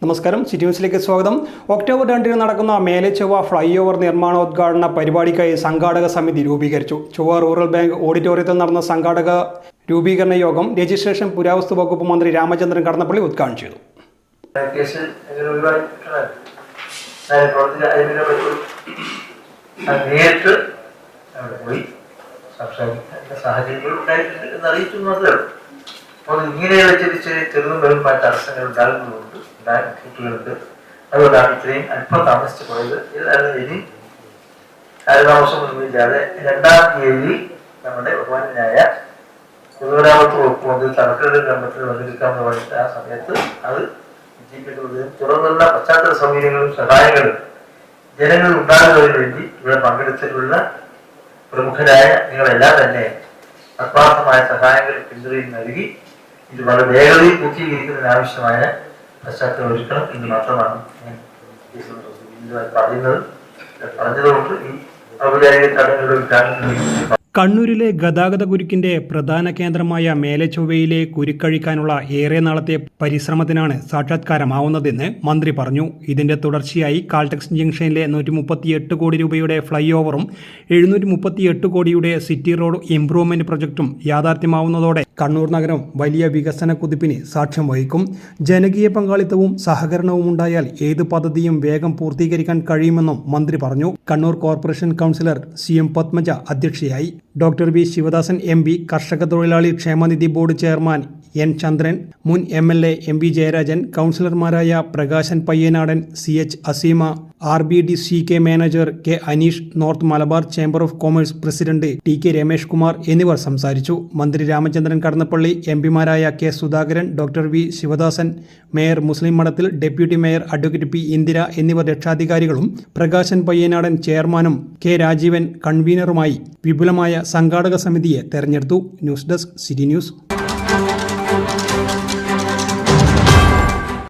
നമസ്കാരം, സിറ്റി ന്യൂസിലേക്ക് സ്വാഗതം. ഒക്ടോബർ 2 നടക്കുന്ന മേലെ ചൊവ്വ ഫ്ലൈ ഓവർ നിർമ്മാണോദ്ഘാടന പരിപാടിക്കായി സംഘാടക സമിതി രൂപീകരിച്ചു. ചൊവ്വ റൂറൽ ബാങ്ക് ഓഡിറ്റോറിയത്തിൽ നടന്ന സംഘാടക രൂപീകരണ യോഗം രജിസ്ട്രേഷൻ പുരാവസ്തു വകുപ്പ് മന്ത്രി രാമചന്ദ്രൻ കടന്നപ്പള്ളി ഉദ്ഘാടനം ചെയ്തു. അപ്പോൾ ഇങ്ങനെയുള്ള ചെറുതും വരും തടസ്സങ്ങൾ ഉണ്ടാകുന്നുണ്ട്, കുട്ടികൾക്ക്. അതുകൊണ്ടാണ് ഇത്രയും അല്പം താമസിച്ചു പോയത്. ഇനി കാലതാമസമൊന്നുമില്ലാതെ 2-ാം തീയതി നമ്മുടെ ബഹുമാനായ പൊതുമരാമത്ത് വകുപ്പ് മന്ത്രി തലക്കെട്ട് ഗ്രന്ഥത്തിൽ വന്നിരിക്കാമെന്ന് പറഞ്ഞിട്ട് ആ സമയത്ത് അത് വിജയിപ്പിക്കുന്നതിനും തുറന്നുള്ള പശ്ചാത്തല സൗകര്യങ്ങളും സഹായങ്ങളും ജനങ്ങൾ ഉണ്ടാകുന്നതിന് വേണ്ടി ഇവിടെ പങ്കെടുത്തിട്ടുള്ള പ്രമുഖരായ നിങ്ങളെല്ലാം തന്നെ ആത്മാർത്ഥമായ സഹായങ്ങൾ പിന്തുണയും നൽകി ഇത് വളരെ വേഗതയിൽ പൂർത്തീകരിക്കുന്നതിന് ആവശ്യമായ പശ്ചാത്തലം ഒരുക്കണം എന്ന് മാത്രമാണ് ഞാൻ പറഞ്ഞതുകൊണ്ട് ഈ ഔപചാരിക ചടങ്ങുകളുടെ ഉദ്ഘാടനം. കണ്ണൂരിലെ ഗതാഗത കുരുക്കിന്റെ പ്രധാന കേന്ദ്രമായ മേലെച്ചൊവ്വയിലെ കുരുക്കഴിക്കാനുള്ള ഏറെ നാളത്തെ പരിശ്രമത്തിനാണ് സാക്ഷാത്കാരമാവുന്നതെന്ന് മന്ത്രി പറഞ്ഞു. ഇതിന്റെ തുടർച്ചയായി കാൾടെക്സ് ജംഗ്ഷനിലെ 138 കോടി രൂപയുടെ ഫ്ലൈ ഓവറും 738 കോടിയുടെ സിറ്റി റോഡ് ഇംപ്രൂവ്മെന്റ് പ്രൊജക്ടും യാഥാർത്ഥ്യമാവുന്നതോടെ കണ്ണൂർ നഗരം വലിയ വികസന കുതിപ്പിന് സാക്ഷ്യം വഹിക്കും. ജനകീയ പങ്കാളിത്തവും സഹകരണവും ഉണ്ടായാൽ ഏത് പദ്ധതിയും വേഗം പൂർത്തീകരിക്കാൻ കഴിയുമെന്നും മന്ത്രി പറഞ്ഞു. Kannur corporation councillor CM Padmaja അധ്യക്ഷയായി. ഡോക്ടർ വി ശിവദാസൻ MP, കർഷക തൊഴിലാളി ക്ഷേമനിധി ബോർഡ് ചെയർമാൻ N ചന്ദ്രൻ, മുൻ MLA MP ജയരാജൻ, കൗൺസിലർമാരായ Prakashan Payyanadan, CH Aseema, RBDCK manager K Aneesh, north Malabar chamber of commerce president TK Ramesh Kumar എന്നിവർ സംസാരിച്ചു. മന്ത്രി രാമചന്ദ്രൻ കടന്നപ്പള്ളി, MPമാരായ K Sudhakaran, doctor V Sivadasan, mayor Muslim Madathil, deputy mayor advocate P Indira എന്നിവർ രക്ഷാധികാരികളും പ്രകാശൻ പയ്യനാടൻ ചെയർമാനും K രാജീവൻ കൺവീനറുമായി വിപുലമായ സംഘാടക സമിതിയെ തെരഞ്ഞെടുത്തു. News desk, city news.